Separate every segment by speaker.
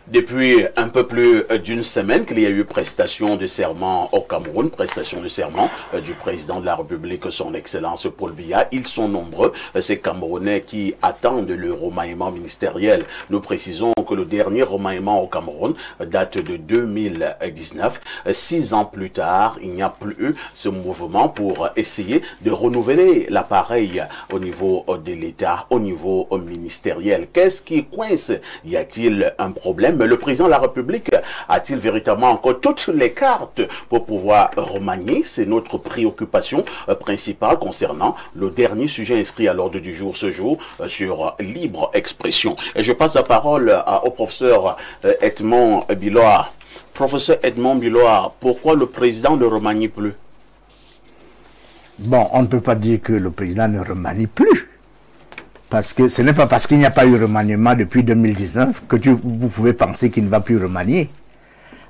Speaker 1: Depuis un peu plus d'une semaine qu'il y a eu prestation de serment au Cameroun, prestation de serment du président de la République, son Excellence Paul Biya. Ils sont nombreux, ces Camerounais qui attendent le remaniement ministériel. Nous précisons que le dernier remaniement au Cameroun date de 2019. 6 ans plus tard, il n'y a plus ce mouvement pour essayer de renouveler l'appareil au niveau de l'État, au niveau ministériel. Qu'est-ce qui coince? Y a-t-il un problème? Le président de la République a-t-il véritablement encore toutes les cartes pour pouvoir remanier? C'est notre préoccupation principale concernant le dernier sujet inscrit à l'ordre du jour ce jour sur libre expression. Et je passe la parole au professeur Edmond Biloa. Professeur Edmond Biloa, pourquoi le président ne remanie plus?
Speaker 2: Bon, on ne peut pas dire que le président ne remanie plus. Parce que ce n'est pas parce qu'il n'y a pas eu remaniement depuis 2019 que vous pouvez penser qu'il ne va plus remanier.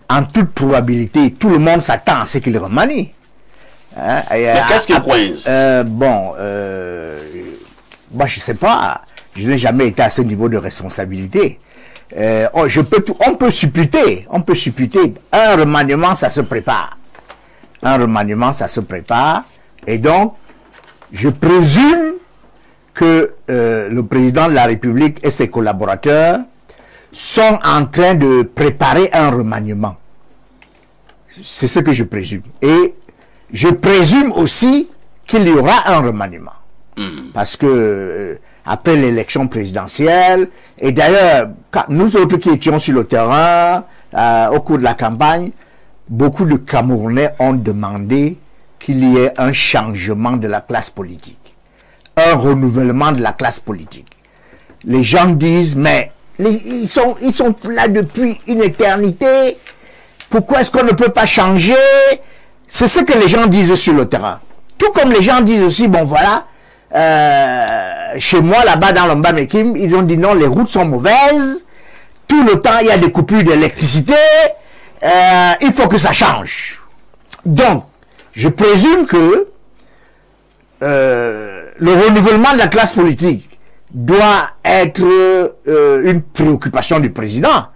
Speaker 2: En toute probabilité, tout le monde s'attend à ce qu'il remanie.
Speaker 1: Hein? Mais qu'est-ce qui coince?
Speaker 2: Moi, je ne sais pas. Je n'ai jamais été à ce niveau de responsabilité. On peut supputer. Un remaniement, ça se prépare. Et donc, je présume que le président de la République et ses collaborateurs sont en train de préparer un remaniement. C'est ce que je présume. Et je présume aussi qu'il y aura un remaniement. Parce que après l'élection présidentielle, et d'ailleurs, nous autres qui étions sur le terrain au cours de la campagne, beaucoup de Camerounais ont demandé qu'il y ait un changement de la classe politique. Un renouvellement de la classe politique. Les gens disent, mais ils sont là depuis une éternité. Pourquoi est-ce qu'on ne peut pas changer? C'est ce que les gens disent sur le terrain. Tout comme les gens disent aussi, bon voilà, chez moi là-bas dans l'Ombamekim, ils ont dit non, les routes sont mauvaises. Tout le temps, il y a des coupures d'électricité. Il faut que ça change. Donc, je présume que le renouvellement de la classe politique doit être une préoccupation du président.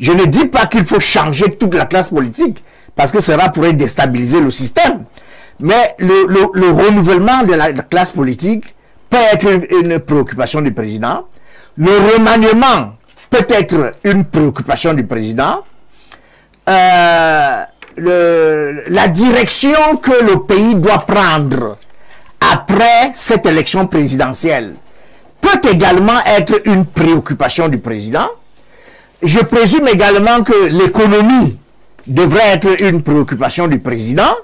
Speaker 2: Je ne dis pas qu'il faut changer toute la classe politique, parce que cela pourrait déstabiliser le système. Mais le renouvellement de la classe politique peut être une préoccupation du président. Le remaniement peut être une préoccupation du président. La direction que le pays doit prendre après cette élection présidentielle peut également être une préoccupation du président. Je présume également que l'économie devrait être une préoccupation du président,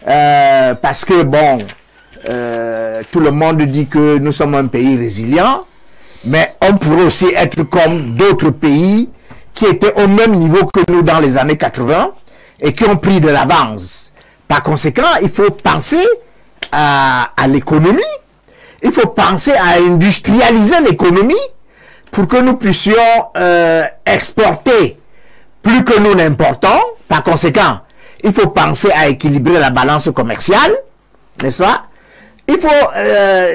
Speaker 2: parce que, bon, tout le monde dit que nous sommes un pays résilient, mais on pourrait aussi être comme d'autres pays qui étaient au même niveau que nous dans les années 80 et qui ont pris de l'avance. Par conséquent, il faut penser à l'économie, il faut penser à industrialiser l'économie pour que nous puissions exporter plus que nous n'importons. Par conséquent, il faut penser à équilibrer la balance commerciale, n'est-ce pas? Il faut,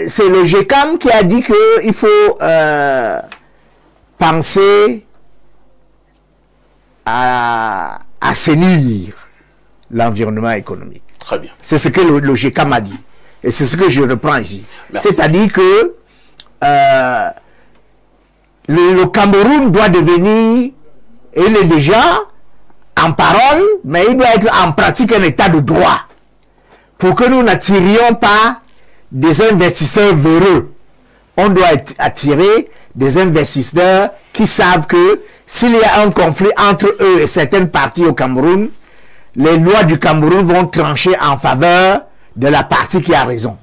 Speaker 2: c'est le GECAM qui a dit qu'il faut penser à assainir l'environnement économique.
Speaker 1: Très bien.
Speaker 2: C'est ce que le GECAM a dit. Et c'est ce que je reprends ici. C'est-à-dire que le Cameroun doit devenir, il est déjà en parole, mais il doit être en pratique un état de droit. Pour que nous n'attirions pas des investisseurs véreux. On doit attirer des investisseurs qui savent que s'il y a un conflit entre eux et certaines parties au Cameroun, les lois du Cameroun vont trancher en faveur de la partie qui a raison.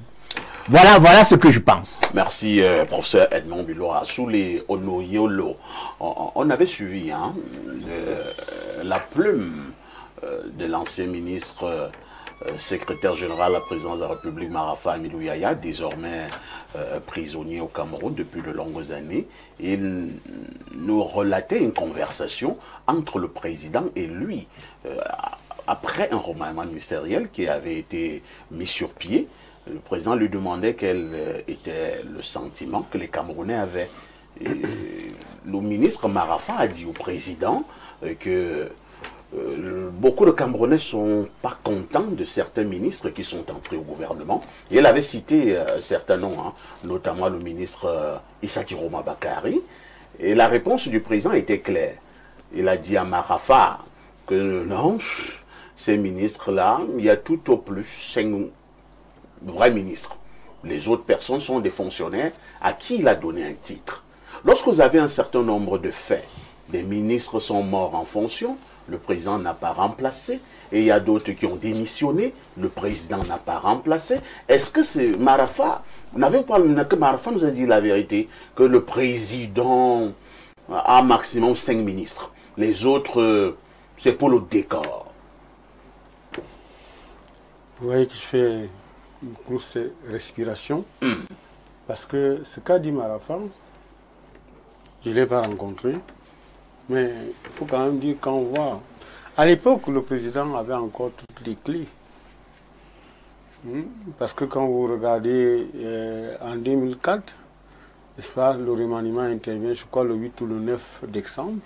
Speaker 2: Voilà ce que je pense.
Speaker 1: Merci, professeur Edmond Biloa. Sous les Onoyolo, on avait suivi la plume de l'ancien ministre secrétaire général à la présidence de la République, Marafa Amilou Yaya, désormais prisonnier au Cameroun depuis de longues années. Il nous relatait une conversation entre le président et lui, après un remaniement ministériel qui avait été mis sur pied. Le président lui demandait quel était le sentiment que les Camerounais avaient. le ministre Marafa a dit au président que beaucoup de Camerounais ne sont pas contents de certains ministres qui sont entrés au gouvernement. Et il avait cité certains noms, hein, notamment le ministre Issa Kiroma Bakari. Et la réponse du président était claire. Il a dit à Marafa que non, ces ministres-là, il y a tout au plus 5 vrais ministres. Les autres personnes sont des fonctionnaires à qui il a donné un titre. Lorsque vous avez un certain nombre de faits, des ministres sont morts en fonction, le président n'a pas remplacé, et il y a d'autres qui ont démissionné, le président n'a pas remplacé. Est-ce que c'est Marafa, n'avez-vous pas que Marafa nous a dit la vérité, que le président a maximum 5 ministres, les autres, c'est pour le décor?
Speaker 3: Vous voyez que je fais une grosse respiration, parce que ce qu'a dit Marafa, je ne l'ai pas rencontré, mais il faut quand même dire qu'on voit. À l'époque, le président avait encore toutes les clés. Parce que quand vous regardez en 2004, le remaniement intervient, je crois, le 8 ou le 9 décembre.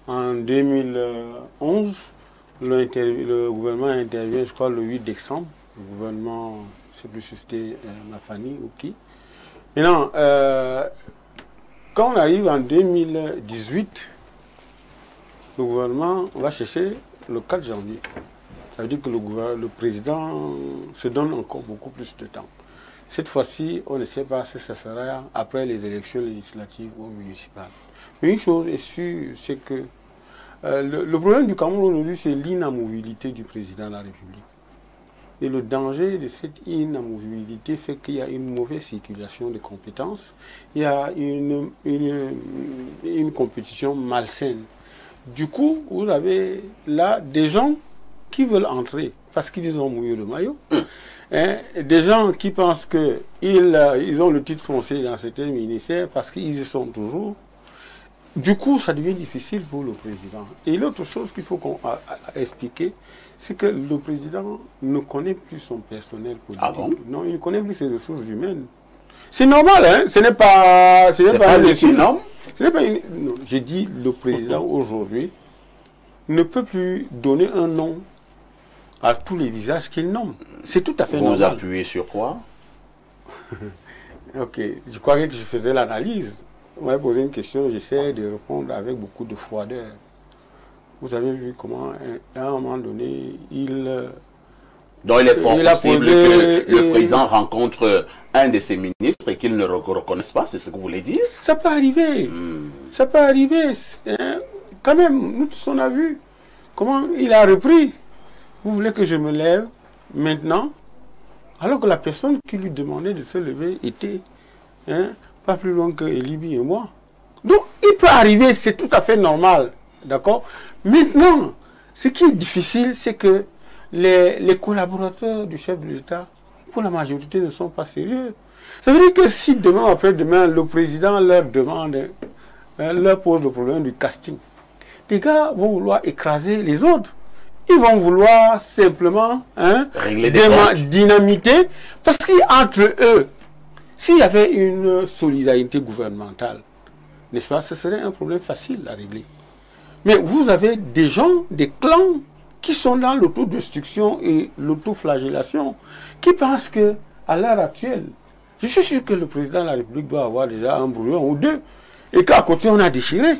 Speaker 3: En 2011, le gouvernement intervient, je crois, le 8 décembre. Le gouvernement, je ne sais plus si c'était Mafani ou qui. Maintenant, quand on arrive en 2018, le gouvernement va chercher le 4 janvier. Ça veut dire que le président se donne encore beaucoup plus de temps. Cette fois-ci, on ne sait pas si ça sera après les élections législatives ou municipales. Mais une chose est sûre, c'est que le problème du Cameroun aujourd'hui, c'est l'inamovibilité du président de la République. Et le danger de cette inamovibilité fait qu'il y a une mauvaise circulation de compétences, il y a une compétition malsaine. Du coup, vous avez là des gens qui veulent entrer parce qu'ils ont mouillé le maillot. Hein, des gens qui pensent qu'ils ont le titre foncier dans certains ministères parce qu'ils y sont toujours. Du coup, ça devient difficile pour le président. Et l'autre chose qu'il faut expliquer, c'est que le président ne connaît plus son personnel politique. Ah bon? Non, il ne connaît plus ses ressources humaines. C'est normal, hein? Ce n'est pas une norme. Non, j'ai dit le président aujourd'hui ne peut plus donner un nom à tous les visages qu'il nomme. C'est tout à fait normal.
Speaker 1: Vous appuyez sur quoi?
Speaker 3: Ok, je croyais que je faisais l'analyse. Vous m'avez posé une question, j'essaie de répondre avec beaucoup de froideur. Vous avez vu comment, à un moment donné,
Speaker 1: donc il est fort possible que le président rencontre un de ses ministres et qu'il ne le reconnaisse pas, c'est ce que vous voulez dire?
Speaker 3: Ça peut arriver. Ça peut arriver. Hein? Quand même, nous tous on a vu comment il a repris. Vous voulez que je me lève maintenant, alors que la personne qui lui demandait de se lever était pas plus loin que Elibi et moi. Donc il peut arriver, c'est tout à fait normal. D'accord? Maintenant, ce qui est difficile, c'est que les collaborateurs du chef de l'État, pour la majorité, ne sont pas sérieux. Ça veut dire que si demain, après-demain, le président leur demande, leur pose le problème du casting, les gars vont vouloir écraser les autres. Ils vont vouloir simplement dynamiter, parce qu'entre eux, s'il y avait une solidarité gouvernementale, n'est-ce pas, ce serait un problème facile à régler. Mais vous avez des gens, des clans, qui sont dans l'autodestruction et l'autoflagellation, qui pensent qu'à l'heure actuelle, je suis sûr que le président de la République doit avoir déjà un brouillon ou deux, et qu'à côté on a déchiré.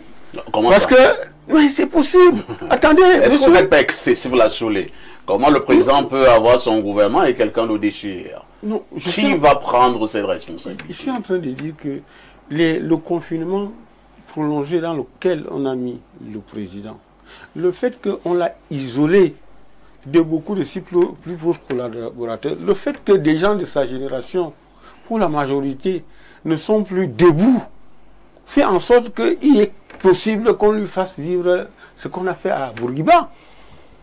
Speaker 1: Comment
Speaker 3: parce
Speaker 1: ça?
Speaker 3: Que, mais c'est possible. Attendez,
Speaker 1: est-ce qu'on n'est pas excessif là-dessus? Comment le président peut avoir son gouvernement et quelqu'un le déchire?
Speaker 3: Non,
Speaker 1: qui va prendre cette responsabilité?
Speaker 3: Je suis en train de dire que le confinement prolongé dans lequel on a mis le président, le fait qu'on l'a isolé de beaucoup de ses plus proches collaborateurs, le fait que des gens de sa génération, pour la majorité, ne sont plus debout, fait en sorte qu'il est possible qu'on lui fasse vivre ce qu'on a fait à Bourguiba.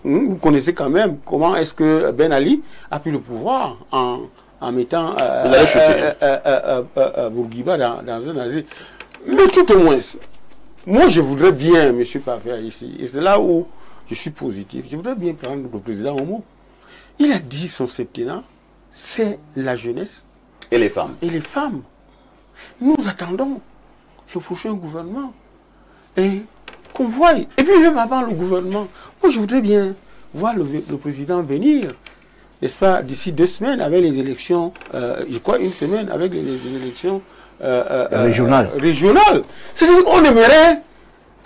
Speaker 3: Vous connaissez quand même comment est-ce que Ben Ali a pris le pouvoir en mettant Bourguiba dans un asile. Mais tout au moins, moi je voudrais bien, M. Pavia ici, et c'est là où je suis positif, je voudrais bien prendre le président au mot. Il a dit son septennat, c'est la jeunesse.
Speaker 1: Et les femmes.
Speaker 3: Et les femmes. Nous attendons. le prochain gouvernement. Et qu'on voie. Et puis même avant le gouvernement, moi je voudrais bien voir le président venir, n'est-ce pas, d'ici 2 semaines avec les élections, je crois 1 semaine avec les élections régionales. C'est-à-dire qu'on aimerait,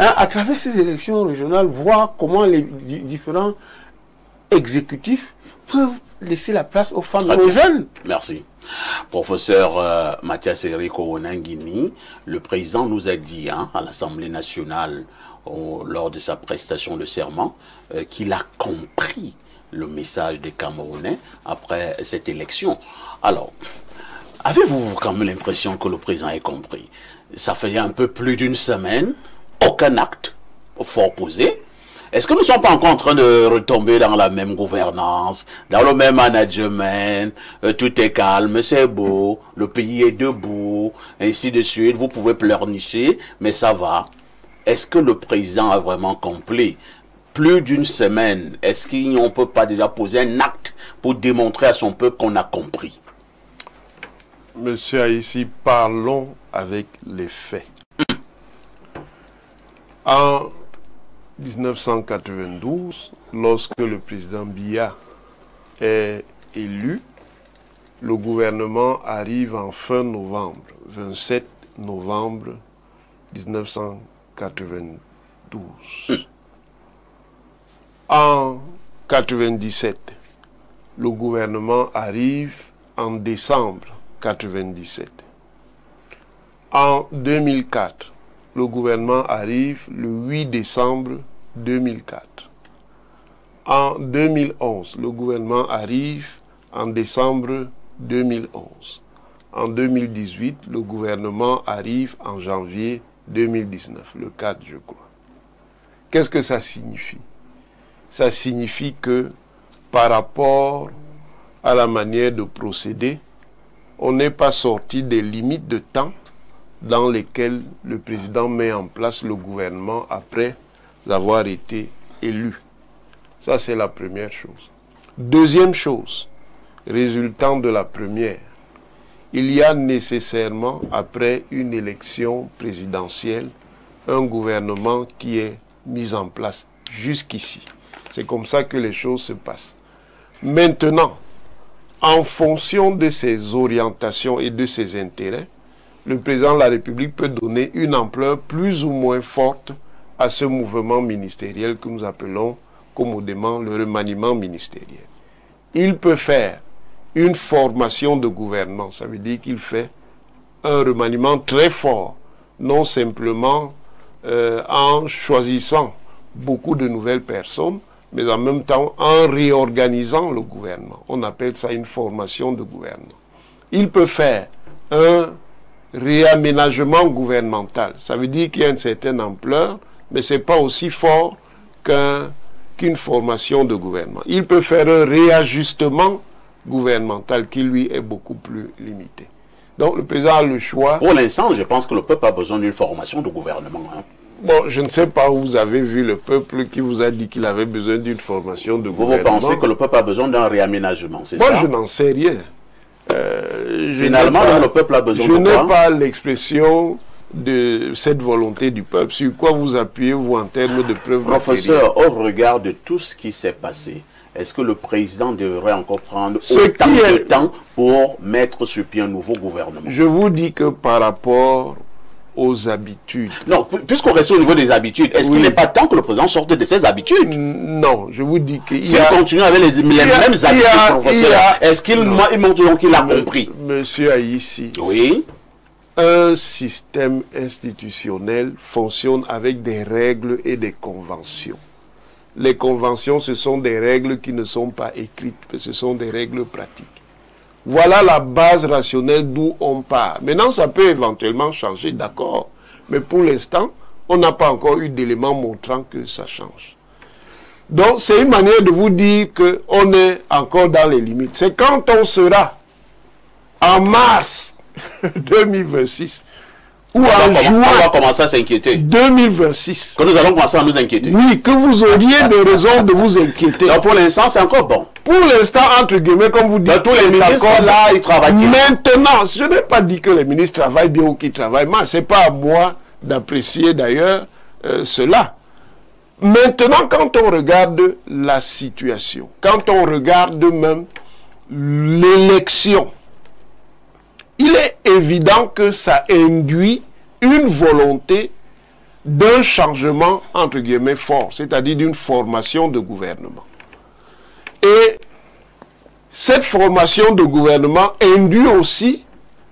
Speaker 3: hein, à travers ces élections régionales, voir comment les différents exécutifs peuvent laisser la place aux femmes et aux jeunes.
Speaker 1: Merci. Professeur Mathias Eric Onangini, le président nous a dit hein, à l'Assemblée nationale lors de sa prestation de serment qu'il a compris le message des Camerounais après cette élection. Alors, avez-vous quand même l'impression que le président ait compris? Ça fait un peu plus d'1 semaine, aucun acte fort posé. Est-ce que nous ne sommes pas encore en train de retomber dans la même gouvernance, dans le même management, tout est calme, c'est beau, le pays est debout, ainsi de suite, vous pouvez pleurnicher, mais ça va. Est-ce que le président a vraiment compris? Plus d'1 semaine, est-ce qu'on ne peut pas déjà poser un acte pour démontrer à son peuple qu'on a compris?
Speaker 4: Monsieur Haïssi, parlons avec les faits. En 1992, lorsque le président Biya est élu, le gouvernement arrive en fin novembre, 27 novembre 1992. En 1997, le gouvernement arrive en décembre 1997. En 2004, le gouvernement arrive le 8 décembre 2004. En 2011, le gouvernement arrive en décembre 2011. En 2018, le gouvernement arrive en janvier 2019, le 4 je crois. Qu'est-ce que ça signifie? Ça signifie que par rapport à la manière de procéder, on n'est pas sorti des limites de temps dans lesquelles le président met en place le gouvernement après avoir été élu. Ça, c'est la première chose. Deuxième chose, résultant de la première, il y a nécessairement, après une élection présidentielle, un gouvernement qui est mis en place jusqu'ici. C'est comme ça que les choses se passent. Maintenant, en fonction de ses orientations et de ses intérêts, le président de la République peut donner une ampleur plus ou moins forte à ce mouvement ministériel que nous appelons commodément le remaniement ministériel. Il peut faire une formation de gouvernement, ça veut dire qu'il fait un remaniement très fort, non simplement en choisissant beaucoup de nouvelles personnes, mais en même temps en réorganisant le gouvernement. On appelle ça une formation de gouvernement. Il peut faire un réaménagement gouvernemental. Ça veut dire qu'il y a une certaine ampleur, mais ce n'est pas aussi fort qu'une formation de gouvernement. Il peut faire un réajustement gouvernemental qui, lui, est beaucoup plus limité. Donc, le président a le choix.
Speaker 1: Pour l'instant, je pense que le peuple a besoin d'une formation de gouvernement. Hein.
Speaker 4: Bon, je ne sais pas où vous avez vu le peuple qui vous a dit qu'il avait besoin d'une formation de gouvernement.
Speaker 1: Vous pensez que le peuple a besoin d'un réaménagement, c'est ça?
Speaker 4: Moi, je n'en sais rien.
Speaker 1: Finalement, le peuple a besoin de quoi?
Speaker 4: Je n'ai pas l'expression de cette volonté du peuple. Sur quoi vous appuyez-vous en termes de preuves?
Speaker 1: Professeur, au regard de tout ce qui s'est passé, est-ce que le président devrait encore prendre autant de temps pour mettre sur pied un nouveau gouvernement?
Speaker 4: Je vous dis que par rapport aux habitudes...
Speaker 1: Non, puisqu'on reste au niveau des habitudes, est-ce qu'il n'est pas temps que le président sorte de ses habitudes?
Speaker 4: Non, je vous dis qu'il
Speaker 1: s'il continue avec les mêmes habitudes, professeur, est-ce qu'il montre donc qu'il a compris?
Speaker 4: Monsieur Haïssi,
Speaker 1: oui.
Speaker 4: Un système institutionnel fonctionne avec des règles et des conventions. Les conventions, ce sont des règles qui ne sont pas écrites, mais ce sont des règles pratiques. Voilà la base rationnelle d'où on part. Maintenant, ça peut éventuellement changer, d'accord. Mais pour l'instant, on n'a pas encore eu d'éléments montrant que ça change. Donc, c'est une manière de vous dire qu'on est encore dans les limites. C'est quand on sera en mars 2026 ou en juin,
Speaker 1: on va commencer à s'inquiéter.
Speaker 4: 2026.
Speaker 1: Quand nous allons commencer à nous inquiéter.
Speaker 4: Oui, que vous auriez des raisons de vous inquiéter.
Speaker 1: Donc pour l'instant, c'est encore bon.
Speaker 4: Pour l'instant, entre guillemets, comme vous dites,
Speaker 1: Tous les ministres là, ils travaillent bien.
Speaker 4: Maintenant, je n'ai pas dit que les ministres travaillent bien ou qu'ils travaillent mal. Ce n'est pas à moi d'apprécier d'ailleurs cela. Maintenant, quand on regarde la situation, quand on regarde même l'élection, il est évident que ça induit une volonté d'un changement, entre guillemets, fort, c'est-à-dire d'une formation de gouvernement. Et cette formation de gouvernement induit aussi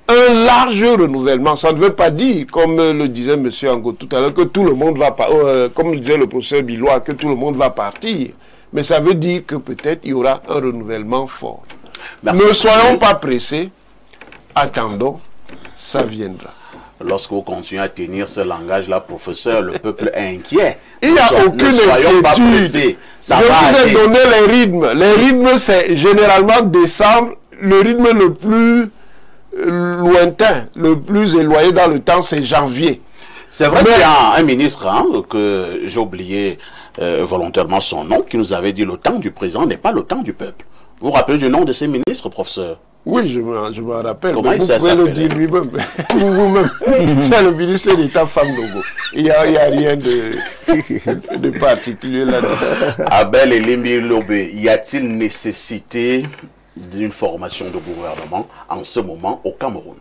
Speaker 4: un large renouvellement. Ça ne veut pas dire, comme le disait M. Ango tout à l'heure, que tout le monde va comme le disait le professeur Bilois, que tout le monde va partir. Mais ça veut dire que peut-être il y aura un renouvellement fort.
Speaker 1: Merci.
Speaker 4: Ne soyons pas pressés, attendons, ça viendra.
Speaker 1: Lorsque vous continuez à tenir ce langage-là, professeur, le peuple est inquiet.
Speaker 4: Il n'y a aucune inquiétude.
Speaker 1: Ça
Speaker 4: je
Speaker 1: va
Speaker 4: vous ai donné les rythmes. Les rythmes, c'est généralement décembre. Le rythme le plus lointain, le plus éloigné dans le temps, c'est janvier.
Speaker 1: C'est vrai qu'il y a un ministre, que j'ai oublié volontairement son nom, qui nous avait dit le temps du président n'est pas le temps du peuple. Vous vous rappelez du nom de ces ministres, professeur?
Speaker 4: Oui, je me rappelle.
Speaker 1: Comment
Speaker 4: vous pouvez le dire lui-même. Vous-même. C'est le ministre d'État Famnogo. Il n'y a rien de particulier là-dessus.
Speaker 1: Abel et Limbi Lobé, y a-t-il nécessité d'une formation de gouvernement en ce moment au Cameroun?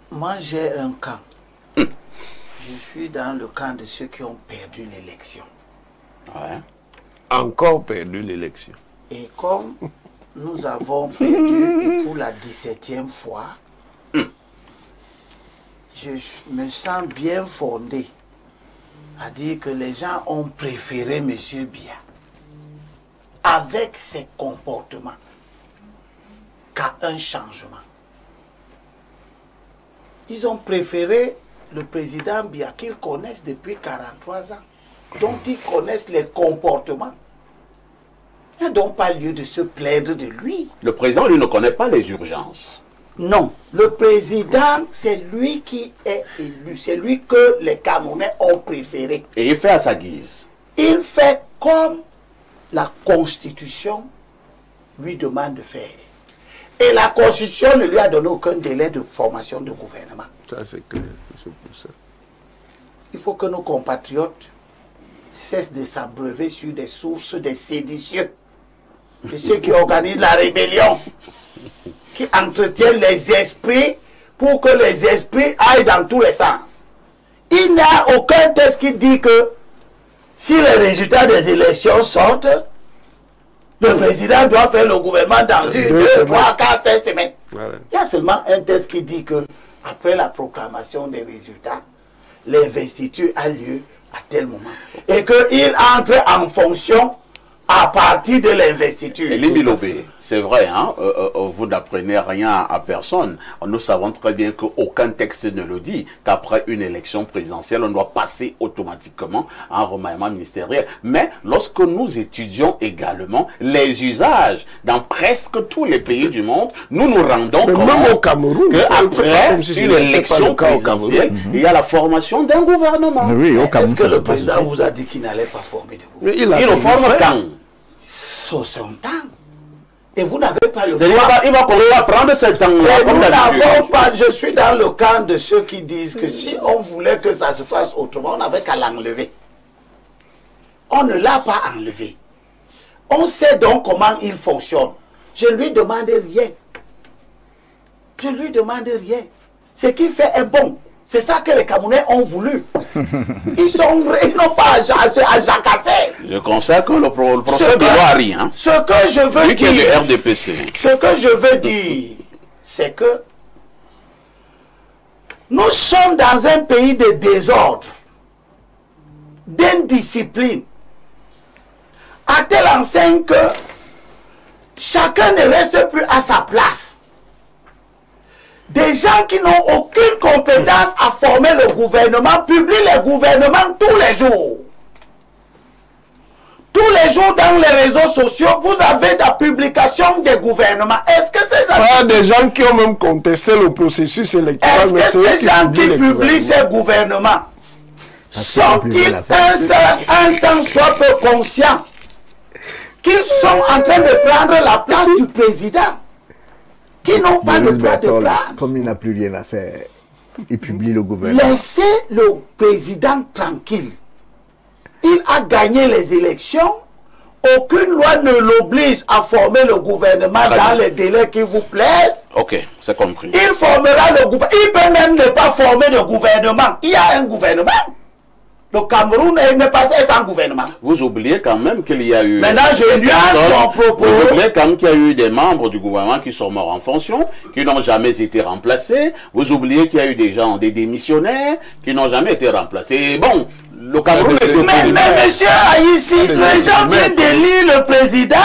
Speaker 5: Moi, j'ai un camp. Je suis dans le camp de ceux qui ont perdu l'élection.
Speaker 1: Ouais.
Speaker 4: Encore perdu l'élection.
Speaker 5: Et comme nous avons perdu, et pour la 17e fois, je me sens bien fondé à dire que les gens ont préféré M. Biya avec ses comportements qu'à un changement. Ils ont préféré le président Biya qu'ils connaissent depuis 43 ans, dont ils connaissent les comportements. Il n'y a donc pas lieu de se plaindre de lui.
Speaker 1: Le président, lui, ne connaît pas les urgences.
Speaker 5: Non, le président, c'est lui qui est élu. C'est lui que les Camerounais ont préféré.
Speaker 1: Et il fait à sa guise.
Speaker 5: Il fait comme la Constitution lui demande de faire. Et la Constitution ne lui a donné aucun délai de formation de gouvernement.
Speaker 4: Ça, c'est clair. C'est pour ça.
Speaker 5: Il faut que nos compatriotes cessent de s'abreuver sur des sources des séditieux, de ceux qui organisent la rébellion, qui entretiennent les esprits pour que les esprits aillent dans tous les sens. Il n'y a aucun texte qui dit que si les résultats des élections sortent, le président doit faire le gouvernement dans 1, 2, 3, 4, 5 semaines. Voilà. Il y a seulement un texte qui dit que après la proclamation des résultats, l'investiture a lieu à tel moment. Et qu'il entre en fonction à partir de l'investiture.
Speaker 1: Limbi Lobé, c'est vrai, vous n'apprenez rien à personne. Nous savons très bien qu'aucun texte ne le dit, qu'après une élection présidentielle, on doit passer automatiquement à un remaniement ministériel. Mais lorsque nous étudions également les usages dans presque tous les pays du monde, nous nous rendons compte
Speaker 4: même au Cameroun,
Speaker 1: qu'après une élection présidentielle, il y a la formation d'un gouvernement.
Speaker 2: Oui, au Cameroun.
Speaker 5: Est-ce que le président vous a dit qu'il n'allait pas former de gouvernement?
Speaker 1: Il le forme quand?
Speaker 5: Sur son temps. Et vous n'avez pas le droit.
Speaker 1: Il va prendre ce temps-là.
Speaker 5: Je suis dans le camp de ceux qui disent que si on voulait que ça se fasse autrement, on n'avait qu'à l'enlever. On ne l'a pas enlevé. On sait donc comment il fonctionne. Je ne lui demande rien. Je ne lui demande rien. Ce qu'il fait est bon. C'est ça que les Camerounais ont voulu. Ils n'ont pas à jacasser.
Speaker 1: Je constate que le professeur Bilois a ri.
Speaker 5: Ce que je veux dire,
Speaker 1: le RDPC.
Speaker 5: Ce que je veux dire, c'est que nous sommes dans un pays de désordre, d'indiscipline, à telle enseigne que chacun ne reste plus à sa place. Des gens qui n'ont aucune compétence à former le gouvernement publient les gouvernements tous les jours. Tous les jours dans les réseaux sociaux, vous avez des publications des gouvernements. Est-ce que ces gens...
Speaker 4: Il y a des gens qui ont même contesté le processus électoral.
Speaker 5: Est-ce que ces gens qui publient ces gouvernements sont-ils un temps soit peu conscients qu'ils sont en train de prendre la place du président, qui n'ont pas le droit de prendre?
Speaker 2: Comme il n'a plus rien à faire, il publie le gouvernement.
Speaker 5: Laissez le président tranquille. Il a gagné les élections. Aucune loi ne l'oblige à former le gouvernement dans les délais qui vous plaisent.
Speaker 1: Ok, c'est compris.
Speaker 5: Il formera le gouvernement. Il peut même ne pas former de gouvernement. Il y a un gouvernement. Le Cameroun n'est pas sans gouvernement.
Speaker 1: Vous oubliez quand même qu'il y a eu...
Speaker 5: Maintenant, je nuance mon propos.
Speaker 1: Vous oubliez quand même qu'il y a eu des membres du gouvernement qui sont morts en fonction, qui n'ont jamais été remplacés. Vous oubliez qu'il y a eu des gens, des démissionnaires, qui n'ont jamais été remplacés. Bon, le Cameroun...
Speaker 5: Mais monsieur Aïssi, les gens viennent d'élire le président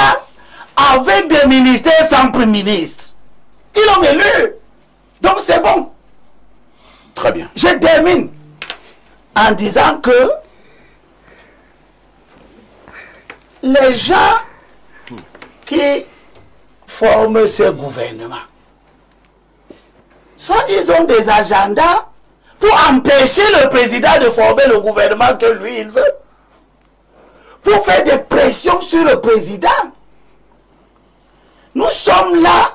Speaker 5: avec des ministères sans premier ministre. Ils l'ont élu. Donc c'est bon.
Speaker 1: Très bien.
Speaker 5: Je termine en disant que les gens qui forment ce gouvernement, soit ils ont des agendas pour empêcher le président de former le gouvernement que lui il veut, pour faire des pressions sur le président. Nous sommes là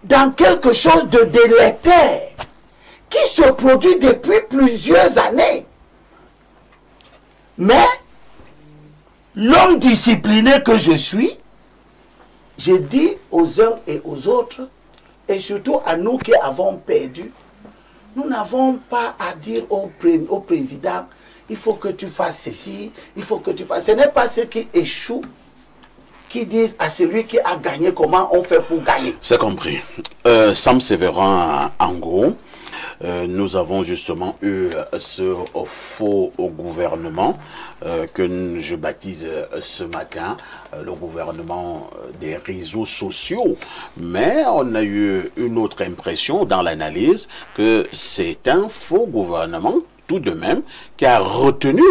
Speaker 5: dans quelque chose de délétère qui se produit depuis plusieurs années. Mais l'homme discipliné que je suis, je dis aux uns et aux autres, et surtout à nous qui avons perdu, nous n'avons pas à dire au président, il faut que tu fasses ceci, il faut que tu fasses... Ce n'est pas ceux qui échouent qui disent à celui qui a gagné comment on fait pour gagner.
Speaker 1: C'est compris. Sam Sévérin Ango, nous avons justement eu ce faux gouvernement que je baptise ce matin le gouvernement des réseaux sociaux. Mais on a eu une autre impression dans l'analyse que c'est un faux gouvernement tout de même qui a retenu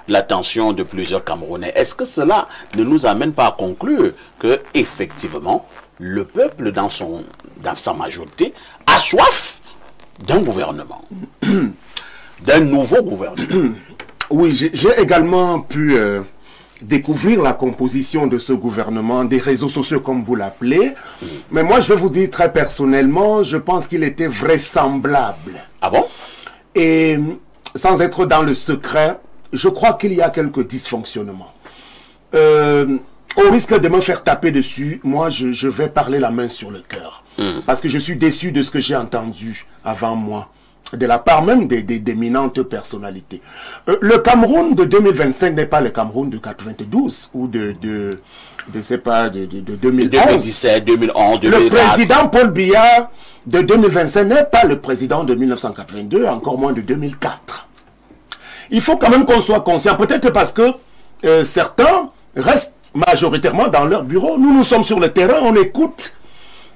Speaker 1: l'attention de plusieurs Camerounais. Est-ce que cela ne nous amène pas à conclure que effectivement le peuple dans sa majorité a soif d'un gouvernement, d'un nouveau gouvernement?
Speaker 6: Oui, j'ai également pu découvrir la composition de ce gouvernement, des réseaux sociaux comme vous l'appelez. Mais moi, je vais vous dire très personnellement, je pense qu'il était vraisemblable.
Speaker 1: Ah bon?
Speaker 6: Et sans être dans le secret, je crois qu'il y a quelques dysfonctionnements. Au risque de me faire taper dessus, moi, je vais parler la main sur le cœur. Parce que je suis déçu de ce que j'ai entendu avant moi, de la part même d'éminentes personnalités. Le Cameroun de 2025 n'est pas le Cameroun de 92 ou de 2011.
Speaker 1: 2017, 2011, 2004.
Speaker 6: Le président Paul Biya de 2025 n'est pas le président de 1982, encore moins de 2004. Il faut quand même qu'on soit conscient, peut-être parce que certains restent majoritairement dans leur bureau. Nous sommes sur le terrain, on écoute.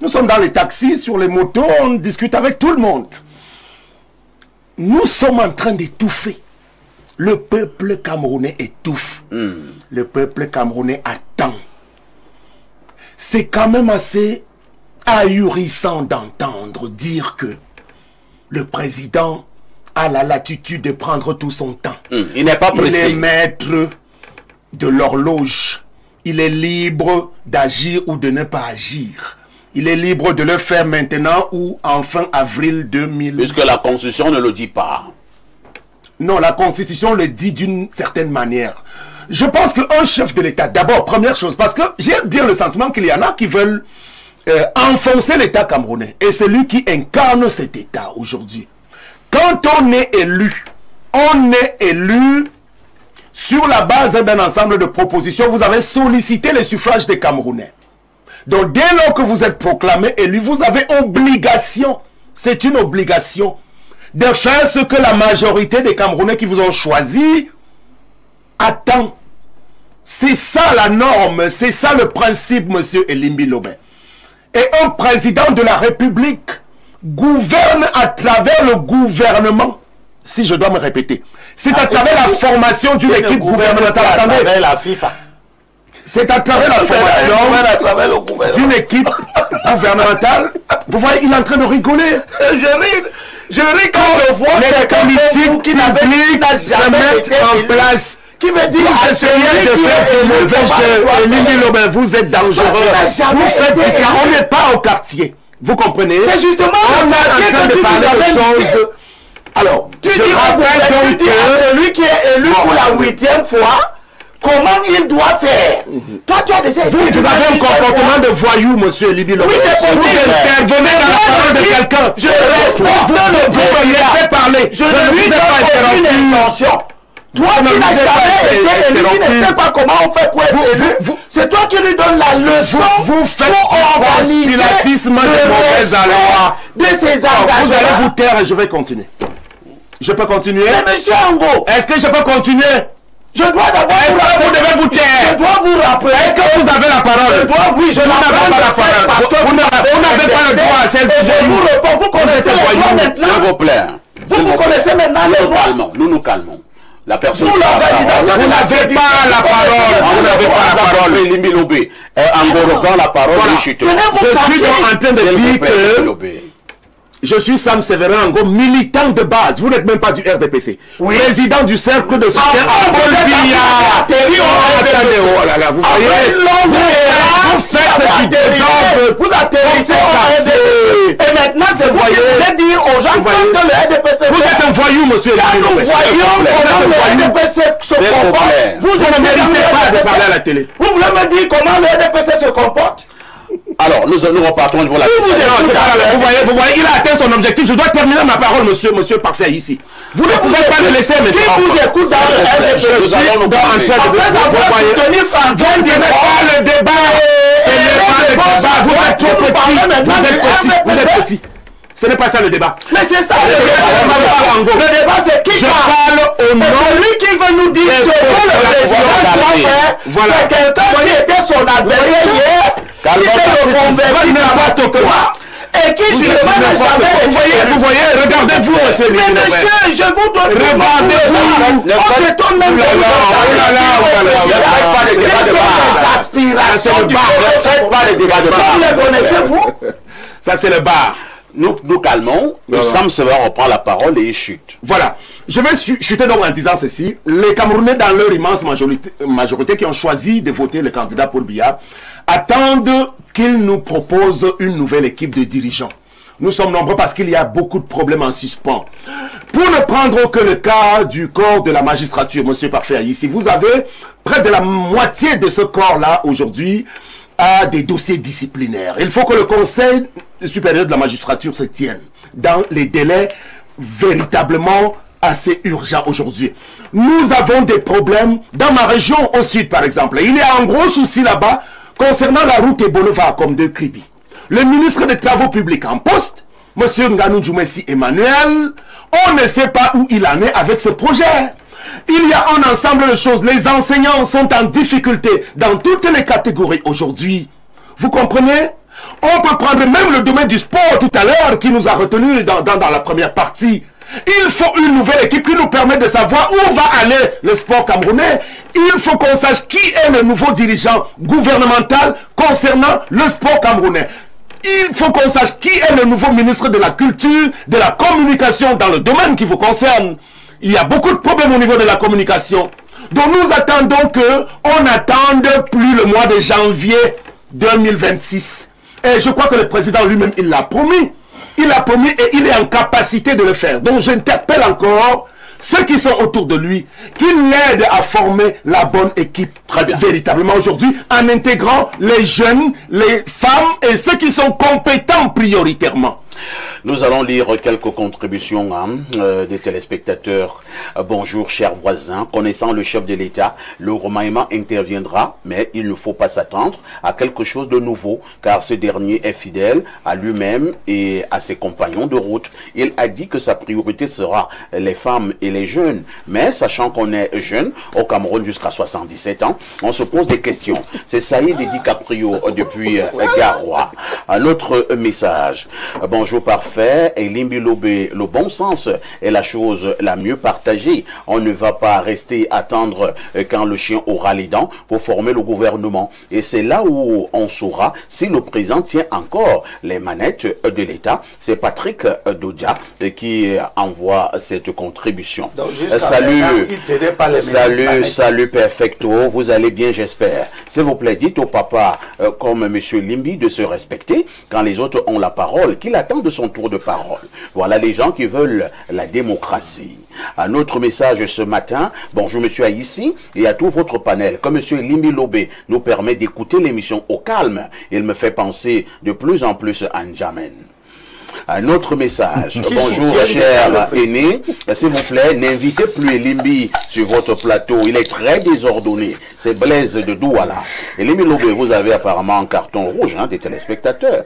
Speaker 6: Nous sommes dans les taxis, sur les motos, on discute avec tout le monde. Nous sommes en train d'étouffer. Le peuple camerounais étouffe. Le peuple camerounais attend. C'est quand même assez ahurissant d'entendre dire que le président a la latitude de prendre tout son temps.
Speaker 1: Il n'est pas pressé.
Speaker 6: Il est maître de l'horloge. Il est libre d'agir ou de ne pas agir. Il est libre de le faire maintenant ou en fin avril 2000.
Speaker 1: Puisque la Constitution ne le dit pas.
Speaker 6: Non, la Constitution le dit d'une certaine manière. Je pense qu'un chef de l'État, d'abord, première chose, parce que j'ai bien le sentiment qu'il y en a qui veulent enfoncer l'État camerounais. Et c'est lui qui incarne cet État aujourd'hui. Quand on est élu sur la base d'un ensemble de propositions. Vous avez sollicité les suffrages des Camerounais. Donc dès lors que vous êtes proclamé élu, vous avez obligation, c'est une obligation, de faire ce que la majorité des Camerounais qui vous ont choisi attend. C'est ça la norme, c'est ça le principe, monsieur Elimbi Lobé. Et un président de la République gouverne à travers le gouvernement, si je dois me répéter. C'est à travers la formation d'une équipe gouvernementale.
Speaker 5: À travers la FIFA.
Speaker 6: c'est à travers la formation d'une équipe gouvernementale. Vous voyez, il est en train de rigoler.
Speaker 5: Je ris quand je vois
Speaker 6: les politiques qui se mettent en place.
Speaker 5: Qui veut dire
Speaker 6: vous essayez de faire du mauvais jeu. Élie Lobin, vous êtes dangereux. Vous faites du cas. On n'est pas au quartier. Vous comprenez?
Speaker 5: C'est justement
Speaker 6: on est en train de parler de choses. Alors,
Speaker 5: tu dis à celui qui est élu pour la 8e fois, comment il doit faire? Toi, tu as déjà
Speaker 6: vous avez un comportement de voyou, monsieur Libi Lobin.
Speaker 5: Oui, c'est possible.
Speaker 6: Vous intervenez dans la parole de quelqu'un.
Speaker 5: Je respecte
Speaker 6: vous me laissez parler.
Speaker 5: Je ne lui donne aucune intention. Toi qui n'as jamais été élu, qui ne sais pas comment on fait pour être élu, c'est toi qui lui donnes la leçon
Speaker 6: vous faites
Speaker 5: pour organiser
Speaker 6: le mauvais aloi
Speaker 5: de ses engagements.
Speaker 6: Vous allez vous taire et je vais continuer. Je peux continuer?
Speaker 5: Mais monsieur Ango,
Speaker 6: est-ce que je peux continuer?
Speaker 5: Je dois d'abord
Speaker 6: vous devez vous taire.
Speaker 5: Je dois vous rappeler.
Speaker 6: Est-ce que vous avez la parole?
Speaker 5: Oui, je n'avais pas la parole.
Speaker 6: Parce que vous n'avez pas le droit à celle que
Speaker 5: je vous réponds. Vous connaissez les droits maintenant.
Speaker 1: S'il vous plaît.
Speaker 5: Vous connaissez maintenant les droits.
Speaker 1: Nous nous calmons. La personne
Speaker 5: vous l'organisateur,
Speaker 6: vous n'avez pas la parole. Vous n'avez pas la parole.
Speaker 1: Limbi Lobé. En reprend la parole.
Speaker 6: Je suis donc en train de dire que je suis Sam Séverin Ango, militant de base. Vous n'êtes même pas du RDPC. Oui. Président du cercle de soutien à Paul Biya. Oh là là, vous voyez, vous faites du désordre.
Speaker 5: Vous atterrissez au RDPC. Et maintenant, c'est vous qui voulez dire aux gens que le RDPC.
Speaker 6: Vous êtes un voyou, monsieur.
Speaker 5: Quand nous voyons comment le RDPC se comporte, vous ne méritez pas de parler à la télé. Vous voulez me dire comment le RDPC se comporte?
Speaker 1: Alors, nous repartons devant la
Speaker 6: vous voyez, il a atteint son objectif. Je dois terminer ma parole, monsieur Parfait, ici. Vous ne pouvez pas le laisser maintenant.
Speaker 5: Qui vous écoute dans le RDPC?
Speaker 6: Je suis en train de vous ne pas le débat. Ce n'est pas le débat. Vous êtes trop petit. Vous êtes petit. Ce n'est pas ça le débat.
Speaker 5: Mais c'est ça le débat. Le débat, c'est qui
Speaker 6: parle au nom.
Speaker 5: Celui qui veut nous dire ce que le président doit faire, c'est quelqu'un qui était son adversaire hier, qui s'est reconverti n'importe quoi. Et qui justement n'a jamais...
Speaker 6: Vous voyez, regardez-vous, monsieur.
Speaker 5: Mais monsieur, je vous donne...
Speaker 6: Regardez-vous.
Speaker 5: On s'étonne même de aspirations du les connaissez-vous?
Speaker 6: Ça, c'est le bar.
Speaker 1: Nous calmons. Sam Séverin reprend la parole et il chute.
Speaker 6: Voilà. Je vais chuter donc en disant ceci. Les Camerounais, dans leur immense majorité qui ont choisi de voter le candidat Paul Biya, attendent qu'il nous propose une nouvelle équipe de dirigeants. Nous sommes nombreux parce qu'il y a beaucoup de problèmes en suspens. Pour ne prendre que le cas du corps de la magistrature, monsieur Parfait, ici, vous avez près de la moitié de ce corps-là aujourd'hui à des dossiers disciplinaires. Il faut que le Conseil supérieur de la magistrature se tienne dans les délais véritablement assez urgents aujourd'hui. Nous avons des problèmes dans ma région au sud, par exemple. Il y a un gros souci là-bas concernant la route Ebolova comme de Kribi. Le ministre des Travaux publics en poste, M. Nganou Djoumessi Emmanuel, on ne sait pas où il en est avec ce projet. Il y a un ensemble de choses. Les enseignants sont en difficulté dans toutes les catégories aujourd'hui. Vous comprenez? On peut prendre même le domaine du sport tout à l'heure qui nous a retenus dans la première partie. Il faut une nouvelle équipe qui nous permet de savoir où va aller le sport camerounais. Il faut qu'on sache qui est le nouveau dirigeant gouvernemental concernant le sport camerounais. Il faut qu'on sache qui est le nouveau ministre de la Culture, de la Communication dans le domaine qui vous concerne. Il y a beaucoup de problèmes au niveau de la communication. Donc nous attendons qu'on n'attende plus le mois de janvier 2026. Et je crois que le président lui-même, il l'a promis. Il l'a promis et il est en capacité de le faire. Donc j'interpelle encore ceux qui sont autour de lui, qu'il l'aide à former la bonne équipe. Très bien. Véritablement aujourd'hui, en intégrant les jeunes, les femmes et ceux qui sont compétents prioritairement.
Speaker 1: Nous allons lire quelques contributions des téléspectateurs. Bonjour, chers voisins. Connaissant le chef de l'État, le remaniement interviendra, mais il ne faut pas s'attendre à quelque chose de nouveau, car ce dernier est fidèle à lui-même et à ses compagnons de route. Il a dit que sa priorité sera les femmes et les jeunes. Mais sachant qu'on est jeune, au Cameroun jusqu'à 77 ans, on se pose des questions. C'est Saïd Edi Caprio depuis Garoua. Un autre message. Bonjour. bonjour parfait. Et Limbi Lobé, le bon sens est la chose la mieux partagée. On ne va pas rester attendre quand le chien aura les dents pour former le gouvernement. Et c'est là où on saura si le président tient encore les manettes de l'État. C'est Patrick Dodja qui envoie cette contribution.
Speaker 5: Donc,
Speaker 1: salut,
Speaker 5: salut,
Speaker 1: perfecto. Vous allez bien, j'espère. S'il vous plaît, dites au papa, comme monsieur Limbi, de se respecter quand les autres ont la parole, qu'il attend de son tour de parole. Voilà les gens qui veulent la démocratie. Un autre message ce matin. Bonjour monsieur Aïssi et à tout votre panel. Comme monsieur Limbi Lobé nous permet d'écouter l'émission au calme, il me fait penser de plus en plus à N'Djamène. Un autre message. Bonjour cher aîné, s'il vous plaît, n'invitez plus Limbi sur votre plateau. Il est très désordonné. C'est Blaise de Douala. Et Limbi Lobé, vous avez apparemment un carton rouge des téléspectateurs.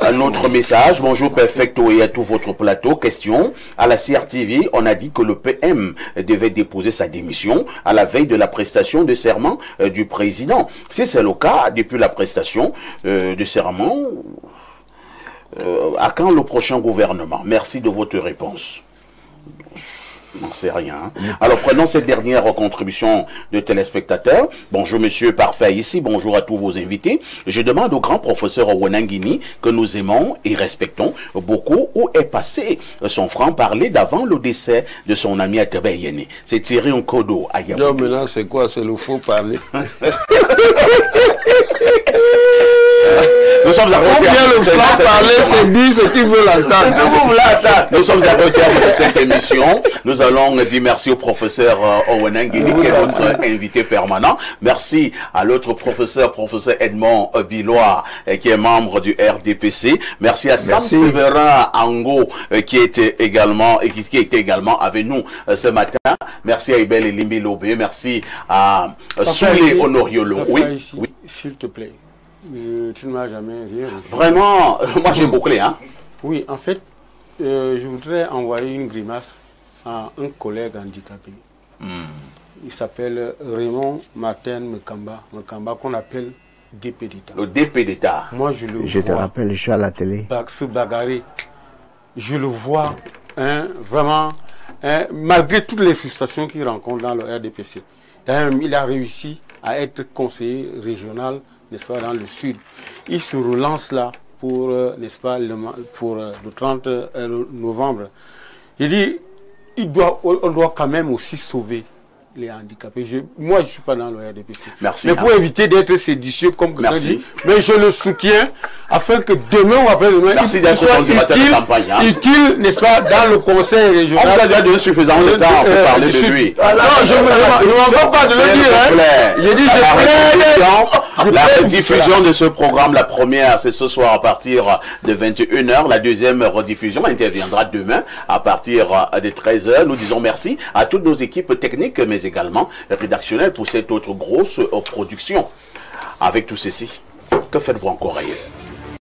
Speaker 1: Un autre message. Bonjour perfecto et à tout votre plateau. Question. À la CRTV, on a dit que le PM devait déposer sa démission à la veille de la prestation de serment du président. Si c'est le cas, depuis la prestation de serment, à quand le prochain gouvernement? Merci de votre réponse. Je n'en sais rien. Alors prenons cette dernière contribution de téléspectateurs. Bonjour monsieur parfait ici, bonjour à tous vos invités. Je demande au grand professeur Ouenangini que nous aimons et respectons beaucoup où est passé son franc-parler d'avant le décès de son ami Atebeyene. C'est Thierry Nkodo à Yaoundé.
Speaker 4: Non mais là c'est quoi? C'est le faux parler.
Speaker 1: Nous sommes à côté
Speaker 4: le franc parler, c'est dit ce qu'il veut l'entendre.
Speaker 1: Nous sommes à côté de cette émission. Nous allons dire merci au professeur Ouenangini, qui est notre invité permanent. Merci à l'autre professeur Edmond Bilois, qui est membre du RDPC. Merci à Sam Séverin Ango, qui était également avec nous ce matin. Merci à Ibel et Limbi Lobé. Merci à Soulé Honoriolo. Oui,
Speaker 3: s'il te plaît. Tu ne m'as jamais rien reçu.
Speaker 1: Vraiment, moi j'ai bouclé, hein.
Speaker 3: Oui, en fait, je voudrais envoyer une grimace à un collègue handicapé. Il s'appelle Raymond Martin Mekamba, qu'on appelle DP d'État.
Speaker 1: Le DP d'État.
Speaker 3: Moi, je le vois.
Speaker 2: Je te rappelle, je suis à la télé.
Speaker 3: Se bagarrer. Je le vois, vraiment, malgré toutes les frustrations qu'il rencontre dans le RDPC. D'ailleurs, il a réussi à être conseiller régional, n'est-ce pas, dans le sud. Il se relance là pour, n'est-ce pas, pour le 30 novembre. Il dit, on doit quand même aussi sauver les handicapés. Moi, je ne suis pas dans le RDPC.
Speaker 1: Merci.
Speaker 3: Mais pour éviter d'être séditieux, comme quelqu'un dit, mais je le soutiens afin que demain ou après-demain, il soit utile, n'est-ce pas, dans le conseil régional.
Speaker 1: On a déjà donné suffisamment de temps pour parler de lui.
Speaker 3: Non, je ne m'en pas de le dire. J'ai dit,
Speaker 1: la rediffusion de ce programme, la première, c'est ce soir à partir de 21h. La deuxième rediffusion interviendra demain à partir de 13h. Nous disons merci à toutes nos équipes techniques, mais également rédactionnelles pour cette autre grosse production. Avec tout ceci, que faites-vous encore ailleurs?